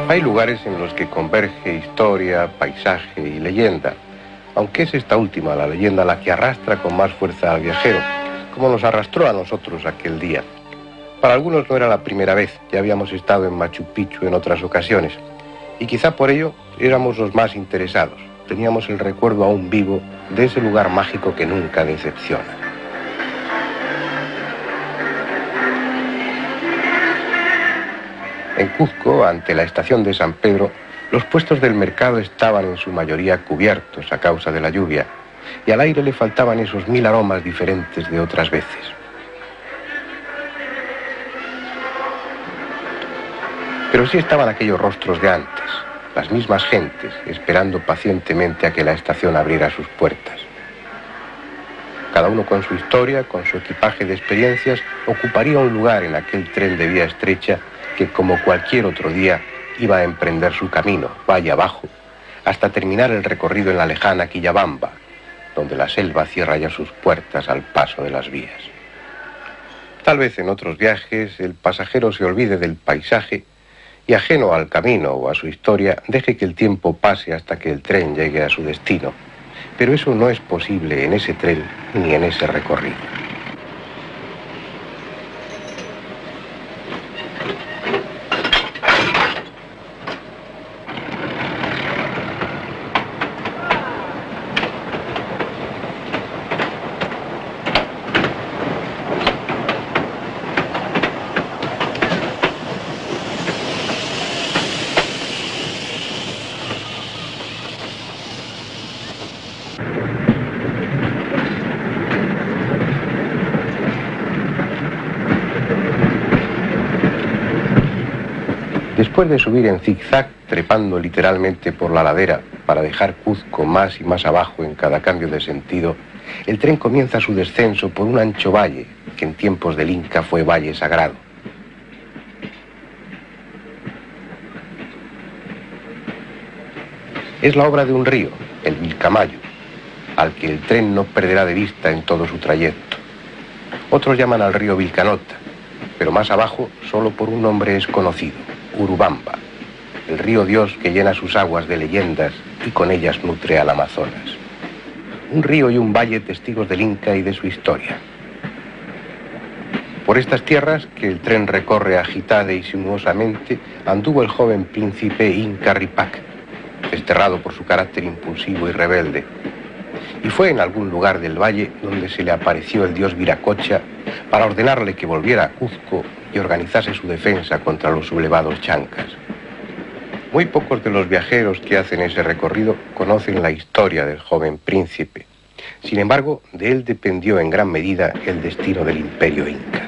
Hay lugares en los que converge historia, paisaje y leyenda, aunque es esta última, la leyenda, la que arrastra con más fuerza al viajero, como nos arrastró a nosotros aquel día. Para algunos no era la primera vez, ya habíamos estado en Machu Picchu en otras ocasiones, y quizá por ello éramos los más interesados. Teníamos el recuerdo aún vivo de ese lugar mágico que nunca decepciona. En Cuzco, ante la estación de San Pedro, los puestos del mercado estaban en su mayoría cubiertos a causa de la lluvia, y al aire le faltaban esos 1000 aromas diferentes de otras veces. Pero sí estaban aquellos rostros de antes, las mismas gentes, esperando pacientemente a que la estación abriera sus puertas. Cada uno con su historia, con su equipaje de experiencias, ocuparía un lugar en aquel tren de vía estrecha que, como cualquier otro día, iba a emprender su camino, valle abajo, hasta terminar el recorrido en la lejana Quillabamba, donde la selva cierra ya sus puertas al paso de las vías. Tal vez en otros viajes el pasajero se olvide del paisaje y, ajeno al camino o a su historia, deje que el tiempo pase hasta que el tren llegue a su destino. Pero eso no es posible en ese tren ni en ese recorrido. Después de subir en zigzag, trepando literalmente por la ladera para dejar Cuzco más y más abajo en cada cambio de sentido, el tren comienza su descenso por un ancho valle que en tiempos del Inca fue valle sagrado. Es la obra de un río, el Vilcamayo, al que el tren no perderá de vista en todo su trayecto. Otros llaman al río Vilcanota, pero más abajo solo por un nombre es conocido: Urubamba, el río Dios que llena sus aguas de leyendas y con ellas nutre al Amazonas. Un río y un valle testigos del Inca y de su historia. Por estas tierras, que el tren recorre agitada y sinuosamente, anduvo el joven príncipe Inca Ripac, desterrado por su carácter impulsivo y rebelde. Y fue en algún lugar del valle donde se le apareció el dios Viracocha para ordenarle que volviera a Cuzco y organizase su defensa contra los sublevados chancas. Muy pocos de los viajeros que hacen ese recorrido conocen la historia del joven príncipe. Sin embargo, de él dependió en gran medida el destino del imperio inca.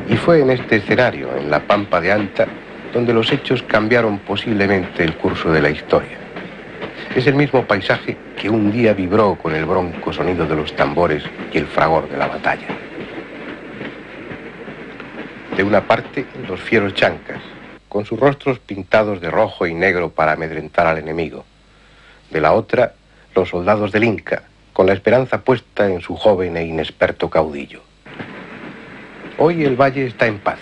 Y fue en este escenario, en la Pampa de Anta, donde los hechos cambiaron posiblemente el curso de la historia. Es el mismo paisaje que un día vibró con el bronco sonido de los tambores y el fragor de la batalla. De una parte, los fieros chancas, con sus rostros pintados de rojo y negro para amedrentar al enemigo. De la otra, los soldados del Inca, con la esperanza puesta en su joven e inexperto caudillo. Hoy el valle está en paz,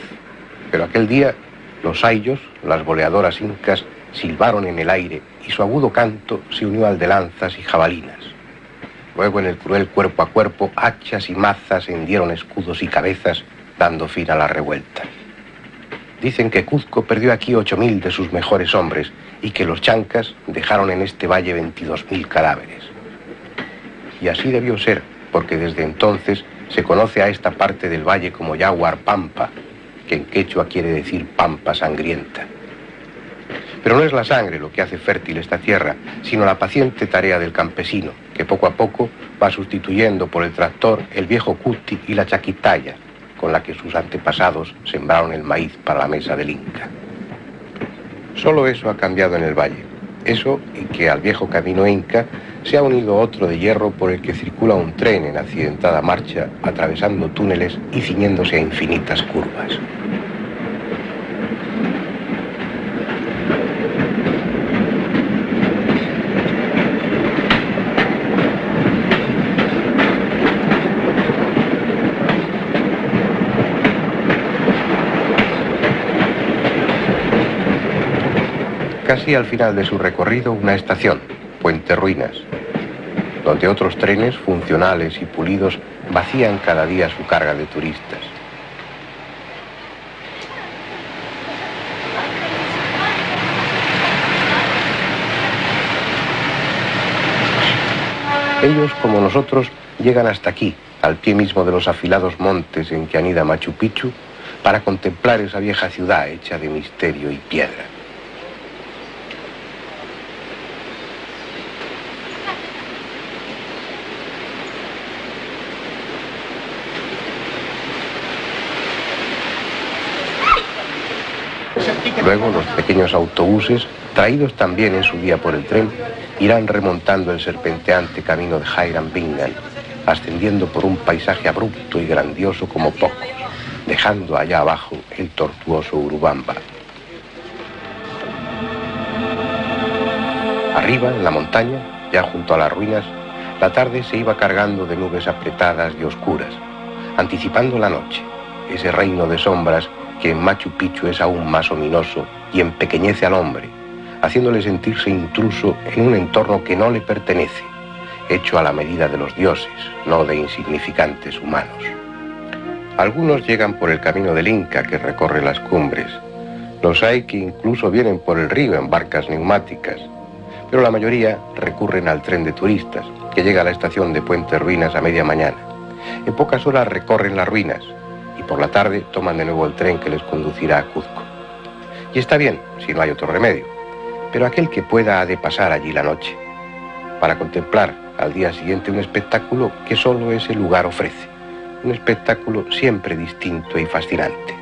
pero aquel día los ayllos, las boleadoras incas, silbaron en el aire y su agudo canto se unió al de lanzas y jabalinas. Luego, en el cruel cuerpo a cuerpo, hachas y mazas hendieron escudos y cabezas, dando fin a la revuelta. Dicen que Cuzco perdió aquí 8000 de sus mejores hombres y que los chancas dejaron en este valle 22.000 cadáveres. Y así debió ser, porque desde entonces se conoce a esta parte del valle como Yaguar Pampa, que en quechua quiere decir pampa sangrienta. Pero no es la sangre lo que hace fértil esta tierra, sino la paciente tarea del campesino, que poco a poco va sustituyendo por el tractor el viejo cuti y la chaquitaya, con la que sus antepasados sembraron el maíz para la mesa del Inca. Solo eso ha cambiado en el valle. Eso y que al viejo camino inca se ha unido otro de hierro por el que circula un tren en accidentada marcha, atravesando túneles y ciñéndose a infinitas curvas. Casi al final de su recorrido, una estación, Puente Ruinas, donde otros trenes funcionales y pulidos vacían cada día su carga de turistas. Ellos, como nosotros, llegan hasta aquí, al pie mismo de los afilados montes en que anida Machu Picchu, para contemplar esa vieja ciudad hecha de misterio y piedra. Luego los pequeños autobuses, traídos también en su día por el tren, irán remontando el serpenteante camino de Hiram Bingham, ascendiendo por un paisaje abrupto y grandioso como pocos, dejando allá abajo el tortuoso Urubamba. Arriba, en la montaña, ya junto a las ruinas, la tarde se iba cargando de nubes apretadas y oscuras, anticipando la noche, ese reino de sombras que en Machu Picchu es aún más ominoso y empequeñece al hombre, haciéndole sentirse intruso en un entorno que no le pertenece, hecho a la medida de los dioses, no de insignificantes humanos. Algunos llegan por el camino del Inca que recorre las cumbres. Los hay que incluso vienen por el río en barcas neumáticas, pero la mayoría recurren al tren de turistas, que llega a la estación de Puente Ruinas a media mañana. En pocas horas recorren las ruinas, y por la tarde toman de nuevo el tren que les conducirá a Cuzco. Y está bien, si no hay otro remedio, pero aquel que pueda ha de pasar allí la noche, para contemplar al día siguiente un espectáculo que solo ese lugar ofrece, un espectáculo siempre distinto y fascinante,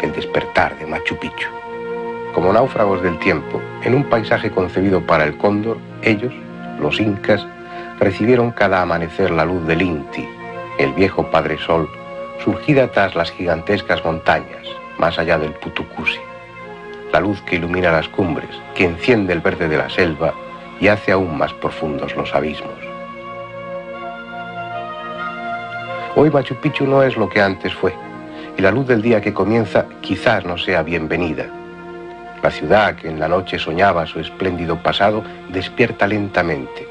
el despertar de Machu Picchu. Como náufragos del tiempo, en un paisaje concebido para el cóndor, ellos, los incas, recibieron cada amanecer la luz del Inti, el viejo Padre Sol, surgida tras las gigantescas montañas, más allá del Putucusi. La luz que ilumina las cumbres, que enciende el verde de la selva y hace aún más profundos los abismos. Hoy Machu Picchu no es lo que antes fue, y la luz del día que comienza quizás no sea bienvenida. La ciudad que en la noche soñaba su espléndido pasado despierta lentamente,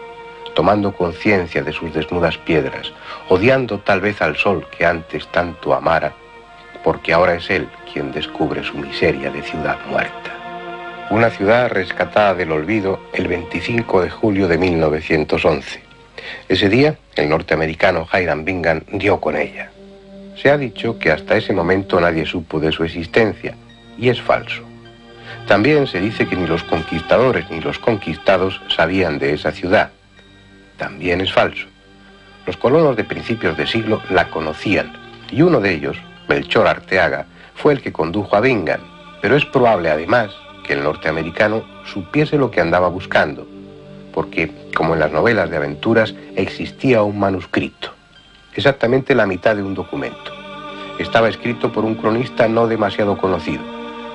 tomando conciencia de sus desnudas piedras, odiando tal vez al sol que antes tanto amara, porque ahora es él quien descubre su miseria de ciudad muerta. Una ciudad rescatada del olvido el 25 de julio de 1911. Ese día, el norteamericano Hiram Bingham dio con ella. Se ha dicho que hasta ese momento nadie supo de su existencia, y es falso. También se dice que ni los conquistadores ni los conquistados sabían de esa ciudad. También es falso. Los colonos de principios de siglo la conocían, y uno de ellos, Melchor Arteaga, fue el que condujo a Bingham, pero es probable además que el norteamericano supiese lo que andaba buscando, porque, como en las novelas de aventuras, existía un manuscrito, exactamente la mitad de un documento. Estaba escrito por un cronista no demasiado conocido,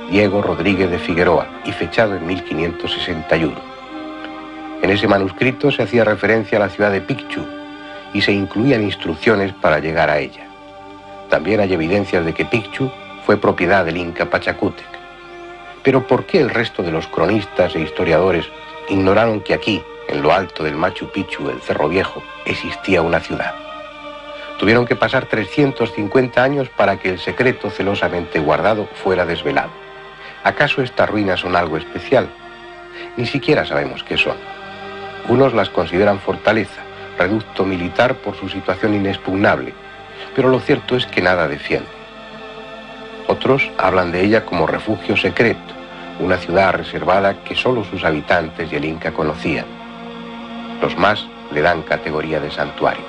Diego Rodríguez de Figueroa, y fechado en 1561. En ese manuscrito se hacía referencia a la ciudad de Picchu y se incluían instrucciones para llegar a ella. También hay evidencias de que Picchu fue propiedad del Inca Pachacútec. Pero ¿por qué el resto de los cronistas e historiadores ignoraron que aquí, en lo alto del Machu Picchu, el Cerro Viejo, existía una ciudad? Tuvieron que pasar 350 años para que el secreto celosamente guardado fuera desvelado. ¿Acaso estas ruinas son algo especial? Ni siquiera sabemos qué son. Unos las consideran fortaleza, reducto militar por su situación inexpugnable, pero lo cierto es que nada defiende. Otros hablan de ella como refugio secreto, una ciudad reservada que solo sus habitantes y el Inca conocían. Los más le dan categoría de santuario.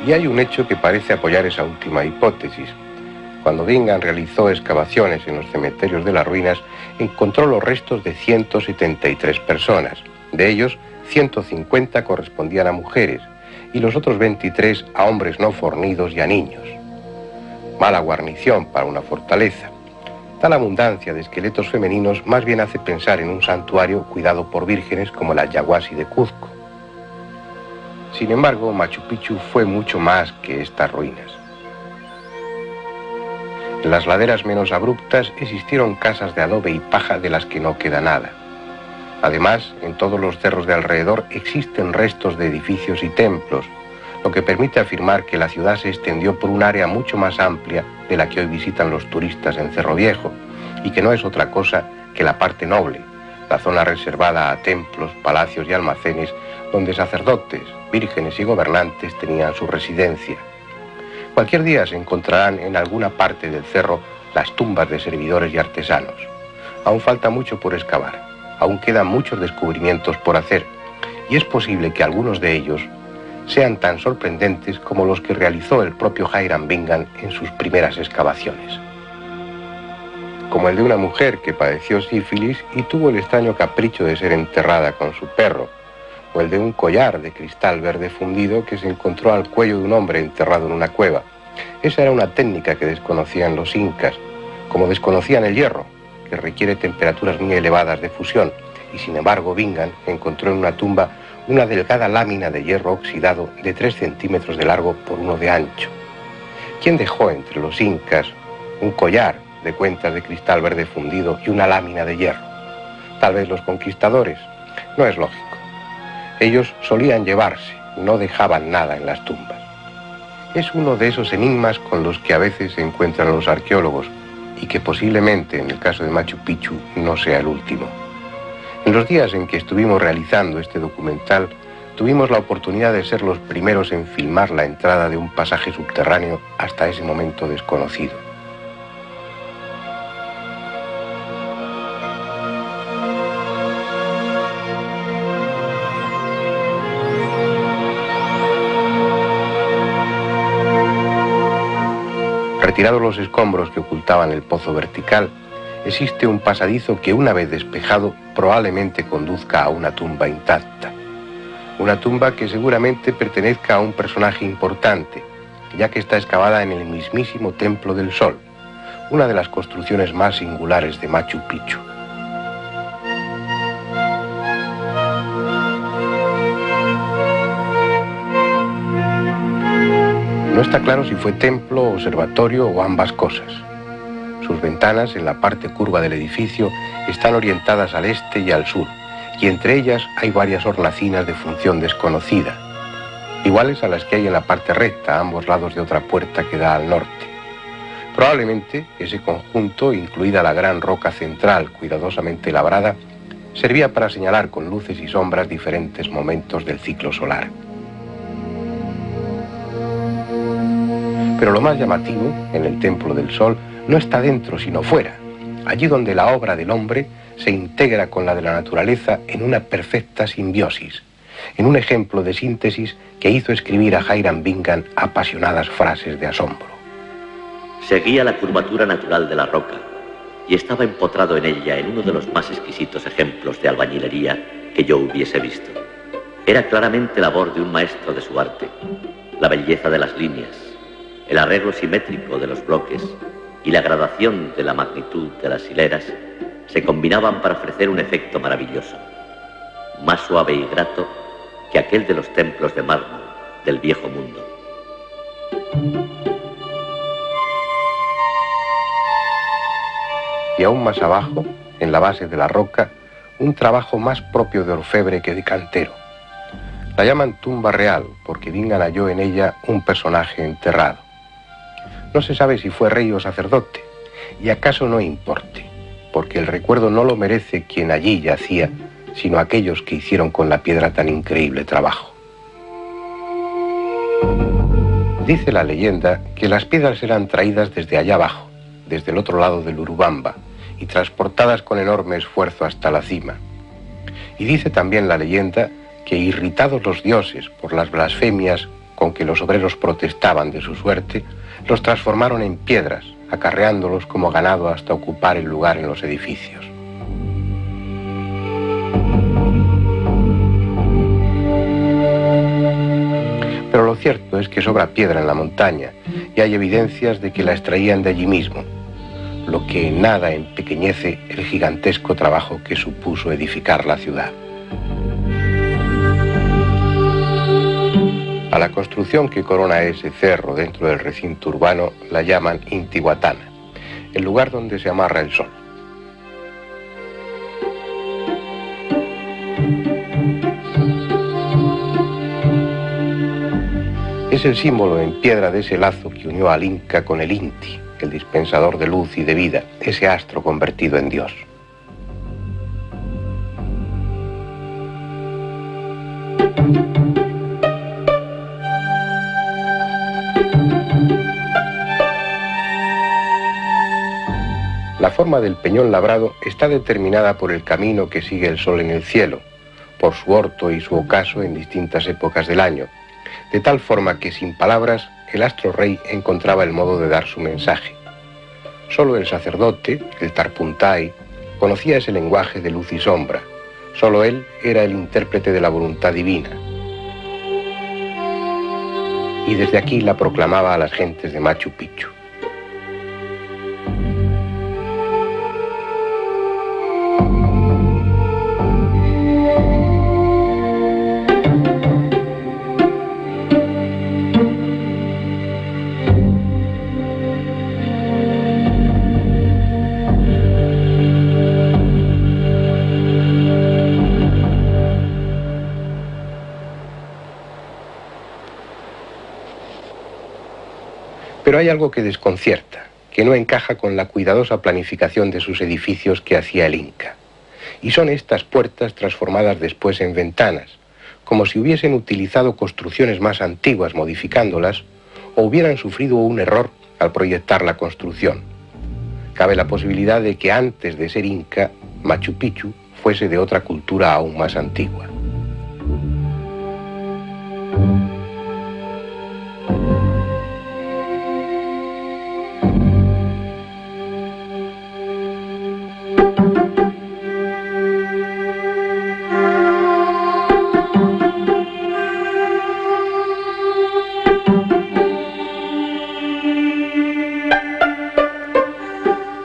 Y hay un hecho que parece apoyar esa última hipótesis. Cuando Bingham realizó excavaciones en los cementerios de las ruinas, encontró los restos de 173 personas. De ellos, 150 correspondían a mujeres y los otros 23 a hombres no fornidos y a niños. Mala guarnición para una fortaleza. Tal abundancia de esqueletos femeninos más bien hace pensar en un santuario cuidado por vírgenes como la Yaguasi de Cuzco. Sin embargo, Machu Picchu fue mucho más que estas ruinas. En las laderas menos abruptas existieron casas de adobe y paja de las que no queda nada. Además, en todos los cerros de alrededor existen restos de edificios y templos, lo que permite afirmar que la ciudad se extendió por un área mucho más amplia de la que hoy visitan los turistas en Cerro Viejo, y que no es otra cosa que la parte noble, la zona reservada a templos, palacios y almacenes, donde sacerdotes, vírgenes y gobernantes tenían su residencia. Cualquier día se encontrarán en alguna parte del cerro las tumbas de servidores y artesanos. Aún falta mucho por excavar, aún quedan muchos descubrimientos por hacer, y es posible que algunos de ellos sean tan sorprendentes como los que realizó el propio Hiram Bingham en sus primeras excavaciones. Como el de una mujer que padeció sífilis y tuvo el extraño capricho de ser enterrada con su perro, o el de un collar de cristal verde fundido que se encontró al cuello de un hombre enterrado en una cueva. Esa era una técnica que desconocían los incas, como desconocían el hierro, que requiere temperaturas muy elevadas de fusión, y sin embargo Bingham encontró en una tumba una delgada lámina de hierro oxidado de 3 centímetros de largo por 1 de ancho. ¿Quién dejó entre los incas un collar de cuentas de cristal verde fundido y una lámina de hierro? Tal vez los conquistadores. No es lógico. Ellos solían llevarse, no dejaban nada en las tumbas. Es uno de esos enigmas con los que a veces se encuentran los arqueólogos y que posiblemente, en el caso de Machu Picchu, no sea el último. En los días en que estuvimos realizando este documental, tuvimos la oportunidad de ser los primeros en filmar la entrada de un pasaje subterráneo hasta ese momento desconocido. Retirados los escombros que ocultaban el pozo vertical, existe un pasadizo que, una vez despejado, probablemente conduzca a una tumba intacta. Una tumba que seguramente pertenezca a un personaje importante, ya que está excavada en el mismísimo Templo del Sol, una de las construcciones más singulares de Machu Picchu. No está claro si fue templo, observatorio o ambas cosas. Sus ventanas, en la parte curva del edificio, están orientadas al este y al sur, y entre ellas hay varias hornacinas de función desconocida, iguales a las que hay en la parte recta, a ambos lados de otra puerta que da al norte. Probablemente ese conjunto, incluida la gran roca central cuidadosamente labrada, servía para señalar con luces y sombras diferentes momentos del ciclo solar. Pero lo más llamativo, en el Templo del Sol, no está dentro sino fuera, allí donde la obra del hombre se integra con la de la naturaleza en una perfecta simbiosis, en un ejemplo de síntesis que hizo escribir a Hiram Bingham apasionadas frases de asombro. Seguía la curvatura natural de la roca y estaba empotrado en ella en uno de los más exquisitos ejemplos de albañilería que yo hubiese visto. Era claramente labor de un maestro de su arte. La belleza de las líneas, el arreglo simétrico de los bloques y la gradación de la magnitud de las hileras se combinaban para ofrecer un efecto maravilloso, más suave y grato que aquel de los templos de mármol del viejo mundo. Y aún más abajo, en la base de la roca, un trabajo más propio de orfebre que de cantero. La llaman tumba real porque Bingham halló en ella un personaje enterrado. No se sabe si fue rey o sacerdote, y acaso no importe, porque el recuerdo no lo merece quien allí yacía, sino aquellos que hicieron con la piedra tan increíble trabajo. Dice la leyenda que las piedras eran traídas desde allá abajo, desde el otro lado del Urubamba, y transportadas con enorme esfuerzo hasta la cima. Y dice también la leyenda que, irritados los dioses por las blasfemias con que los obreros protestaban de su suerte, los transformaron en piedras, acarreándolos como ganado hasta ocupar el lugar en los edificios. Pero lo cierto es que sobra piedra en la montaña y hay evidencias de que la extraían de allí mismo, lo que en nada empequeñece el gigantesco trabajo que supuso edificar la ciudad. A la construcción que corona ese cerro dentro del recinto urbano la llaman Intihuatana, el lugar donde se amarra el sol. Es el símbolo en piedra de ese lazo que unió al Inca con el Inti, el dispensador de luz y de vida, ese astro convertido en Dios. La forma del peñón labrado está determinada por el camino que sigue el sol en el cielo, por su orto y su ocaso en distintas épocas del año, de tal forma que sin palabras el astro rey encontraba el modo de dar su mensaje. Solo el sacerdote, el Tarpuntay, conocía ese lenguaje de luz y sombra. Solo él era el intérprete de la voluntad divina. Y desde aquí la proclamaba a las gentes de Machu Picchu. Pero hay algo que desconcierta, que no encaja con la cuidadosa planificación de sus edificios que hacía el Inca. Y son estas puertas transformadas después en ventanas, como si hubiesen utilizado construcciones más antiguas modificándolas o hubieran sufrido un error al proyectar la construcción. Cabe la posibilidad de que antes de ser Inca, Machu Picchu fuese de otra cultura aún más antigua.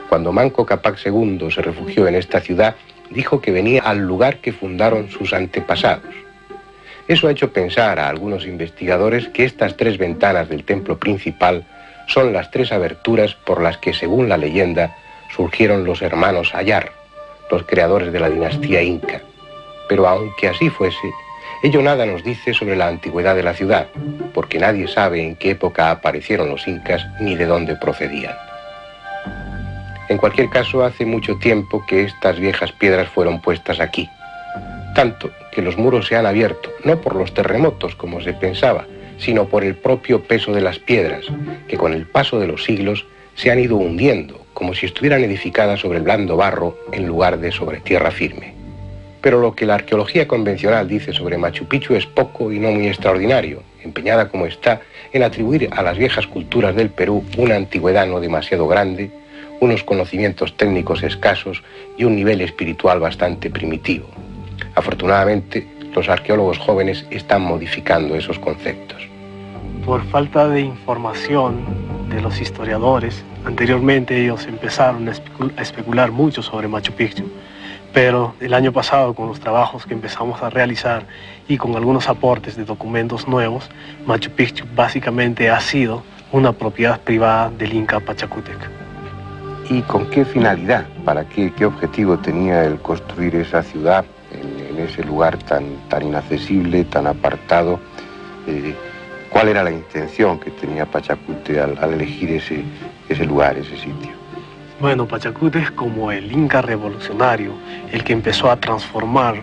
Cuando Manco Cápac II se refugió en esta ciudad, dijo que venía al lugar que fundaron sus antepasados. Eso ha hecho pensar a algunos investigadores que estas 3 ventanas del templo principal son las 3 aberturas por las que, según la leyenda, surgieron los hermanos Ayar, los creadores de la dinastía Inca. Pero aunque así fuese, ello nada nos dice sobre la antigüedad de la ciudad, porque nadie sabe en qué época aparecieron los incas ni de dónde procedían. En cualquier caso, hace mucho tiempo que estas viejas piedras fueron puestas aquí. Tanto que los muros se han abierto, no por los terremotos como se pensaba, sino por el propio peso de las piedras, que con el paso de los siglos se han ido hundiendo, como si estuvieran edificadas sobre el blando barro en lugar de sobre tierra firme. Pero lo que la arqueología convencional dice sobre Machu Picchu es poco y no muy extraordinario, empeñada como está en atribuir a las viejas culturas del Perú una antigüedad no demasiado grande, unos conocimientos técnicos escasos y un nivel espiritual bastante primitivo. Afortunadamente, los arqueólogos jóvenes están modificando esos conceptos. Por falta de información de los historiadores, anteriormente ellos empezaron a especular mucho sobre Machu Picchu, pero el año pasado, con los trabajos que empezamos a realizar y con algunos aportes de documentos nuevos, Machu Picchu básicamente ha sido una propiedad privada del Inca Pachacútec. ¿Y con qué finalidad? ¿Para qué objetivo tenía el construir esa ciudad en ese lugar tan inaccesible, tan apartado? ¿Cuál era la intención que tenía Pachacútec al elegir ese lugar, ese sitio? Bueno, Pachacútec, como el Inca revolucionario, el que empezó a transformar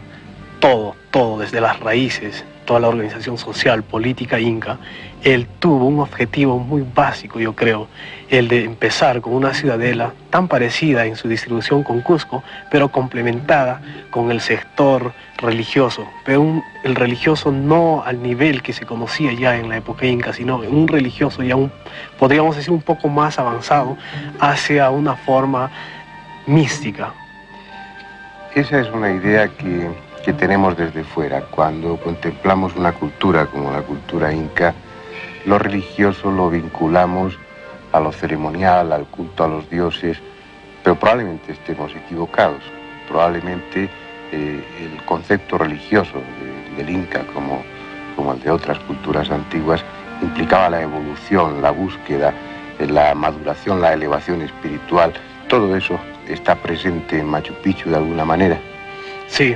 todo desde las raíces, toda la organización social, política inca, él tuvo un objetivo muy básico, yo creo, el de empezar con una ciudadela tan parecida en su distribución con Cusco, pero complementada con el sector religioso, pero el religioso no al nivel que se conocía ya en la época inca, sino un religioso ya podríamos decir un poco más avanzado hacia una forma mística. Esa es una idea que tenemos desde fuera. Cuando contemplamos una cultura como la cultura inca, lo religioso lo vinculamos a lo ceremonial, al culto a los dioses, pero probablemente estemos equivocados. Probablemente el concepto religioso del Inca, como el de otras culturas antiguas, implicaba la evolución, la búsqueda, la maduración, la elevación espiritual. Todo eso está presente en Machu Picchu de alguna manera. Sí.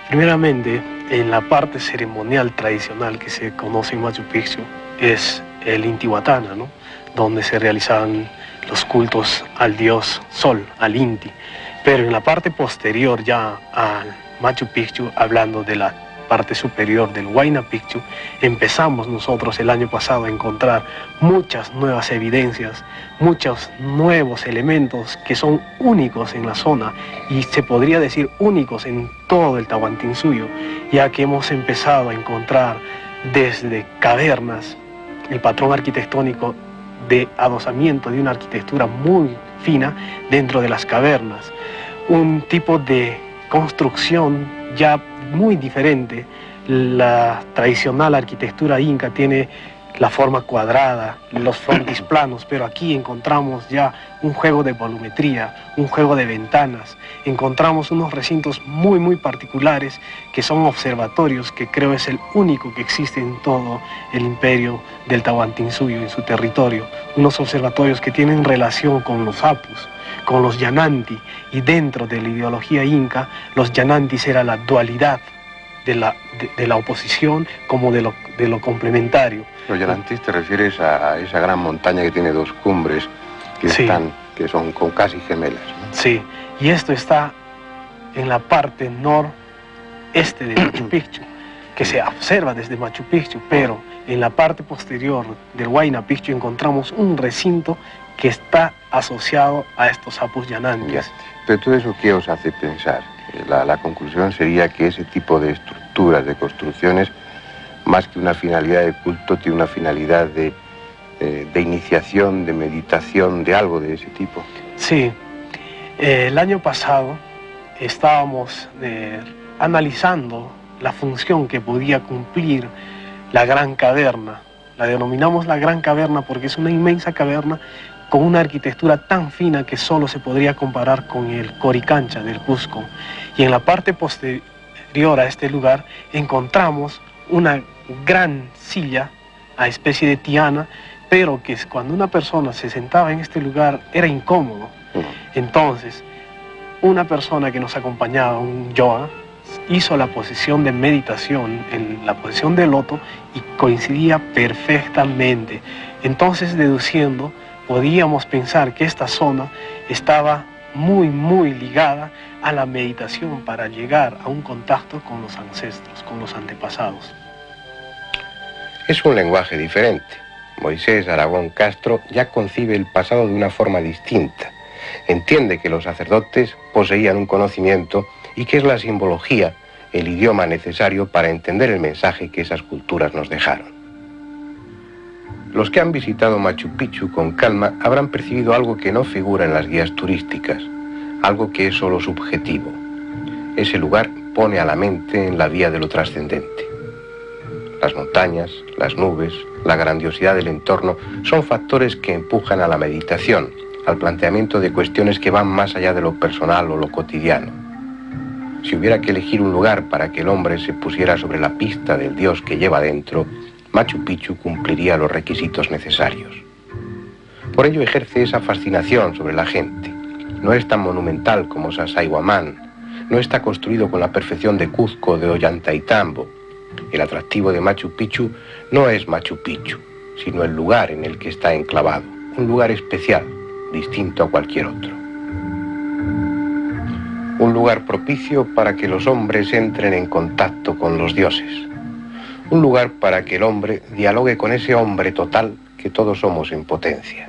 Primeramente, en la parte ceremonial tradicional que se conoce en Machu Picchu, es el Intihuatana, ¿no? Donde se realizaban los cultos al dios Sol, al Inti. Pero en la parte posterior ya al Machu Picchu, hablando de la parte superior del Huayna Picchu, empezamos nosotros el año pasado a encontrar muchas nuevas evidencias, muchos nuevos elementos que son únicos en la zona y se podría decir únicos en todo el Tahuantinsuyo, ya que hemos empezado a encontrar desde cavernas el patrón arquitectónico de adosamiento de una arquitectura muy fina dentro de las cavernas, un tipo de construcción ya muy diferente. La tradicional arquitectura inca tiene la forma cuadrada, los frontis planos, pero aquí encontramos ya un juego de volumetría, un juego de ventanas, encontramos unos recintos muy particulares que son observatorios, que creo es el único que existe en todo el imperio del Tahuantinsuyo, en su territorio, unos observatorios que tienen relación con los apus, con los yananti, y dentro de la ideología inca, los yanantis era la dualidad de la oposición como de lo complementario. Los yanantis te refieres a esa gran montaña que tiene dos cumbres que, sí, que son casi gemelas, ¿no? Sí, y esto está en la parte noreste de Machu Picchu, que se observa desde Machu Picchu, pero en la parte posterior del Huayna Picchu encontramos un recinto que está asociado a estos apus yanantis. Pero todo eso, ¿qué os hace pensar? La conclusión sería que ese tipo de estructuras, de construcciones, más que una finalidad de culto, tiene una finalidad de iniciación, de meditación, de algo de ese tipo. Sí, el año pasado estábamos analizando la función que podía cumplir la Gran Caverna. La denominamos la Gran Caverna porque es una inmensa caverna con una arquitectura tan fina que solo se podría comparar con el Coricancha del Cusco. Y en la parte posterior a este lugar encontramos una gran silla, a especie de tiana, pero que cuando una persona se sentaba en este lugar era incómodo. Entonces, una persona que nos acompañaba, un yoga, hizo la posición de meditación, en la posición de loto, y coincidía perfectamente. Entonces, deduciendo, podíamos pensar que esta zona estaba muy ligada a la meditación para llegar a un contacto con los ancestros, con los antepasados. Es un lenguaje diferente. Moisés Aragón Castro ya concibe el pasado de una forma distinta. Entiende que los sacerdotes poseían un conocimiento y que es la simbología el idioma necesario para entender el mensaje que esas culturas nos dejaron. Los que han visitado Machu Picchu con calma habrán percibido algo que no figura en las guías turísticas, algo que es solo subjetivo. Ese lugar pone a la mente en la vía de lo trascendente. Las montañas, las nubes, la grandiosidad del entorno son factores que empujan a la meditación, al planteamiento de cuestiones que van más allá de lo personal o lo cotidiano. Si hubiera que elegir un lugar para que el hombre se pusiera sobre la pista del Dios que lleva dentro, Machu Picchu cumpliría los requisitos necesarios. Por ello ejerce esa fascinación sobre la gente. No es tan monumental como Sacsayhuamán, no está construido con la perfección de Cuzco o de Ollantaytambo. El atractivo de Machu Picchu no es Machu Picchu, sino el lugar en el que está enclavado, un lugar especial, distinto a cualquier otro. Un lugar propicio para que los hombres entren en contacto con los dioses. Un lugar para que el hombre dialogue con ese hombre total que todos somos en potencia.